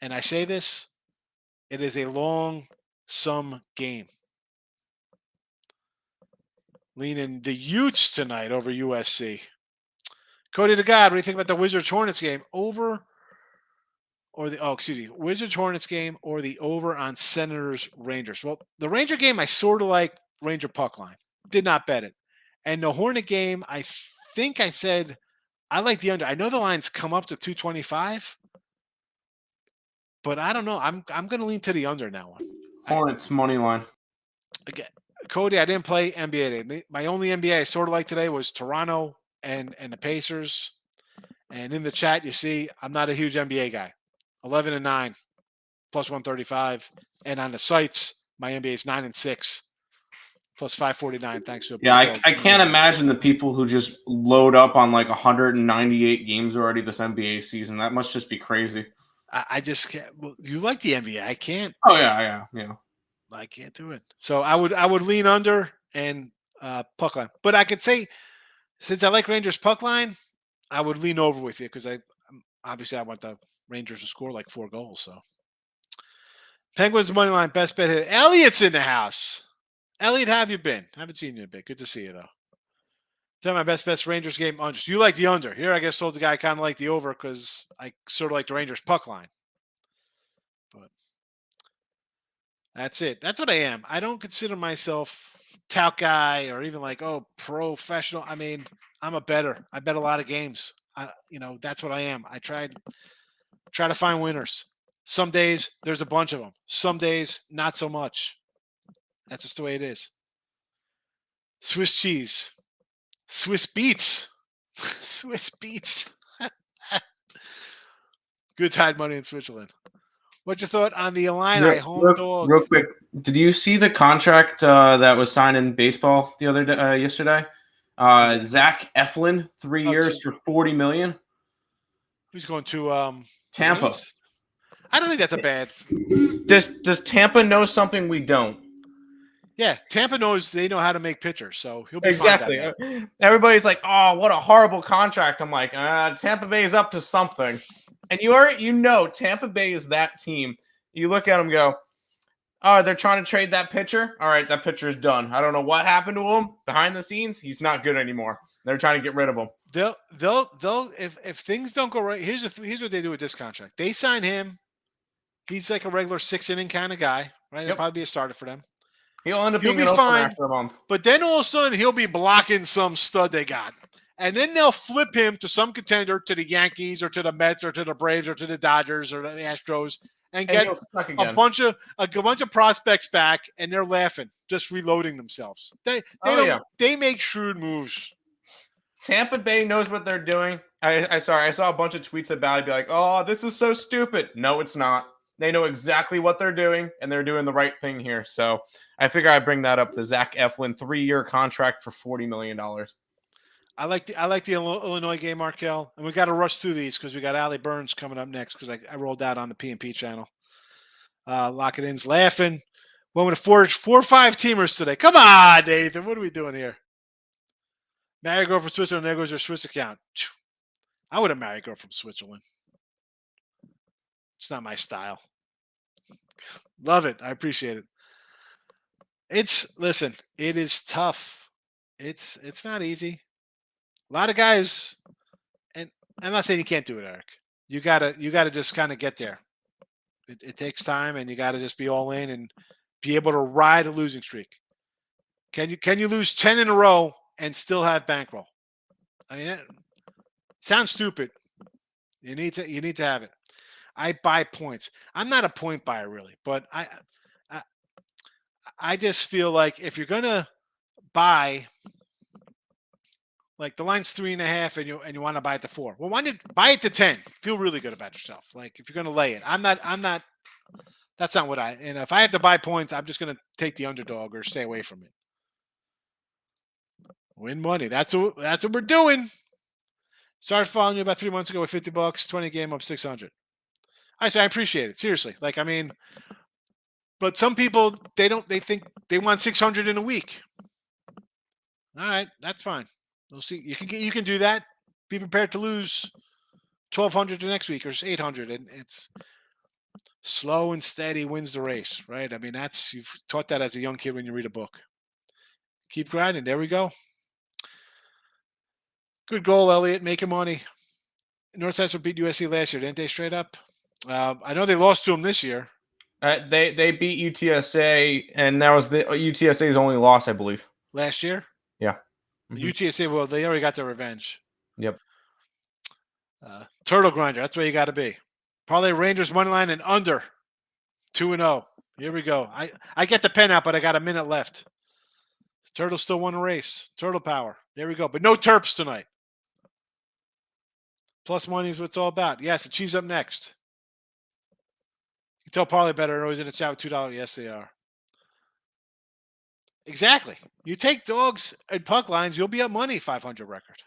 And I say this, it is a long sum game. Leaning the Utes tonight over USC. Cody to God, what do you think about the Wizards Hornets game? Over or Wizards Hornets game or the over on Senators Rangers? Well, the Ranger game, I sort of like Ranger puck line. Did not bet it. And the Hornet game, I think I said I like the under. I know the line's come up to 225, but I don't know. I'm going to lean to the under in that one. Hornets money line. Again, Cody, I didn't play NBA today. My only NBA I sort of like today was Toronto and the Pacers. And in the chat, you see I'm not a huge NBA guy. 11-9, plus 135. And on the sites, my NBA is 9-6, plus 549. Thanks to I can't imagine the people who just load up on like 198 games already this NBA season. That must just be crazy. I just can't. Well, you like the NBA. I can't. Oh, yeah. I can't do it. So I would lean under and puck line. But I could say, since I like Rangers puck line, I would lean over with you because obviously I want the Rangers to score like 4 goals. So Penguins money line, best bet hit. Elliot's in the house. Elliot, how have you been? Haven't seen you in a bit. Good to see you though. Tell my best Rangers game unders. You like the under. Here I guess told the guy kind of like the over because I sort of like the Rangers puck line. But that's it. That's what I am. I don't consider myself tout guy or even like, professional. I mean, I'm a bettor. I bet a lot of games. That's what I am. I try to find winners. Some days there's a bunch of them. Some days not so much. That's just the way it is. Swiss cheese. Swiss beets. Swiss beets. Good tide money in Switzerland. What's your thought on the Illini home dog? Real quick, did you see the contract that was signed in baseball the other day, yesterday? Zach Eflin, 3 years for $40 million. Who's going to Tampa? I don't think that's a bad. Does Tampa know something we don't? Yeah, Tampa knows they know how to make pitchers, so he'll be exactly. Fine. Everybody's like, "Oh, what a horrible contract!" I'm like, Tampa Bay is up to something, and Tampa Bay is that team. You look at them, go, Oh, they're trying to trade that pitcher. All right, that pitcher is done. I don't know what happened to him behind the scenes. He's not good anymore. They're trying to get rid of him. They'll if things don't go right. Here's what they do with this contract. They sign him. He's like a regular 6-inning kind of guy, right? He'll probably be a starter for them. He'll end up He'll being be fine after a month. But then all of a sudden he'll be blocking some stud they got. And then they'll flip him to some contender, to the Yankees or to the Mets or to the Braves or to the Dodgers or the Astros, and get a bunch of prospects back, and they're laughing, just reloading themselves. They make shrewd moves. Tampa Bay knows what they're doing. I saw a bunch of tweets about it, be like, "Oh, this is so stupid." No, it's not. They know exactly what they're doing, and they're doing the right thing here. So I figure I bring that up. The Zach Eflin 3-year contract for $40 million. I like the Illinois game, Markel, and we got to rush through these because we got Allie Burns coming up next because I rolled out on the P&P channel. Lock it in's laughing. Went with 4 or 5 teamers today. Come on, Nathan. What are we doing here? Marry a girl from Switzerland. There goes your Swiss account. I would have married a girl from Switzerland. It's not my style. Love it. I appreciate it. Listen, it is tough. It's not easy. A lot of guys, and I'm not saying you can't do it, Eric. You gotta just kind of get there. It takes time, and you gotta just be all in and be able to ride a losing streak. Can you lose 10 in a row and still have bankroll? I mean, it sounds stupid. You need to have it. I buy points. I'm not a point buyer really, but I just feel like if you're gonna buy, like the line's 3.5 and you want to buy it to 4. Well, why not buy it to 10? Feel really good about yourself. Like if you're gonna lay it. I'm not that's not what and if I have to buy points, I'm just gonna take the underdog or stay away from it. Win money. That's what we're doing. Started following you about 3 months ago with $50, 20 game up 600. I appreciate it. Seriously. Like, I mean, but some people, they think they want 600 in a week. All right. That's fine. We'll see. You can do that. Be prepared to lose 1,200 the next week or 800. And it's slow and steady wins the race, right? I mean, you've taught that as a young kid when you read a book. Keep grinding. There we go. Good goal, Elliott. Making money. Northwestern beat USC last year, didn't they? Straight up. I know they lost to them this year. They beat UTSA, and that was the UTSA's only loss, I believe. Last year? Yeah. Mm-hmm. UTSA, well, they already got their revenge. Yep. Turtle grinder, that's where you got to be. Parlay Rangers money line and under 2-0. Here we go. I get the pen out, but I got a minute left. Turtle still won a race. Turtle power. There we go. But no Terps tonight. Plus money is what it's all about. Yes, the cheese up next. You can tell Parlay better. Always in the chat with $2. Yes, they are. Exactly. You take dogs and puck lines, you'll be up money. 500 record.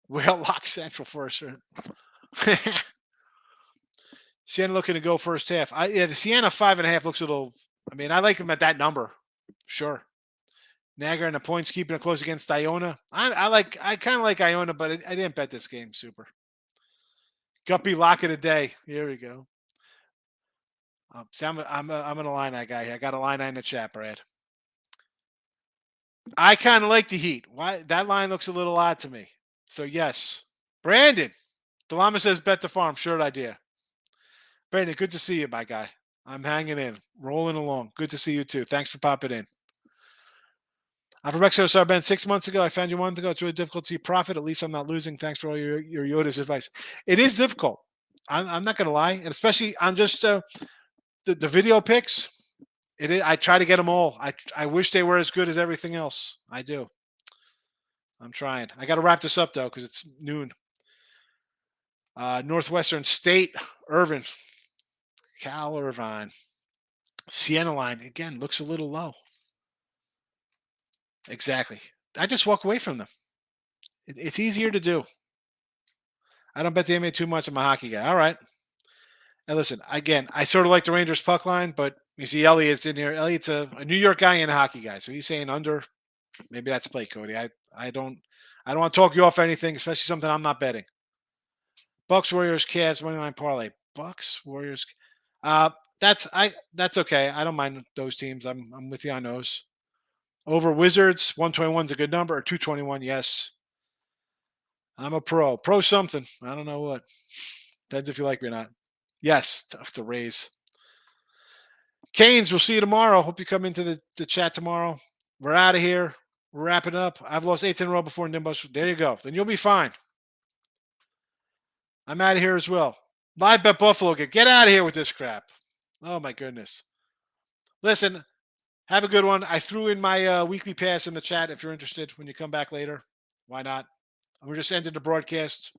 Well, lock Central first. Siena looking to go first half. The Siena 5.5 looks a little. I mean, I like them at that number. Sure. Nagger and the points keeping it close against Iona. I kind of like Iona, but I didn't bet this game. Super. Guppy lock of the day. Here we go. See, I'm an Illini guy. I got a line in the chat, Brad. I kind of like the Heat. Why that line looks a little odd to me. So yes, Brandon. Delama says bet the farm. Shirt idea. Brandon, good to see you, my guy. I'm hanging in, rolling along. Good to see you too. Thanks for popping in. I'm from Mexico, so I've been 6 months ago. I found you 1 month ago. It's really difficult to see profit. At least I'm not losing. Thanks for all your Yoda's advice. It is difficult. I'm not going to lie. And especially on just the video picks. It is. I try to get them all. I wish they were as good as everything else. I do. I'm trying. I got to wrap this up, though, because it's noon. Northwestern State, Irvine. Cal Irvine. Siena line, again, looks a little low. Exactly. I just walk away from them. It's easier to do. I don't bet the NBA too much. I'm a hockey guy. All right. And listen, again, I sort of like the Rangers puck line, but you see Elliott's in here. Elliott's a New York guy and a hockey guy. So he's saying under. Maybe that's play, Cody. I don't want to talk you off anything, especially something I'm not betting. Bucks, Warriors, Cavs, money line parlay. Bucks, Warriors. That that's okay. I don't mind those teams. I'm with you on those. Over Wizards, 121 is a good number, or 221, yes. I'm a pro. Pro something. I don't know what. Depends if you like me or not. Yes, tough to raise. Canes, we'll see you tomorrow. Hope you come into the chat tomorrow. We're out of here. We're wrapping up. I've lost 8 in a row before Nimbus. There you go. Then you'll be fine. I'm out of here as well. Live bet Buffalo. Get out of here with this crap. Oh, my goodness. Listen, have a good one. I threw in my weekly pass in the chat if you're interested when you come back later. Why not? We're just ending the broadcast.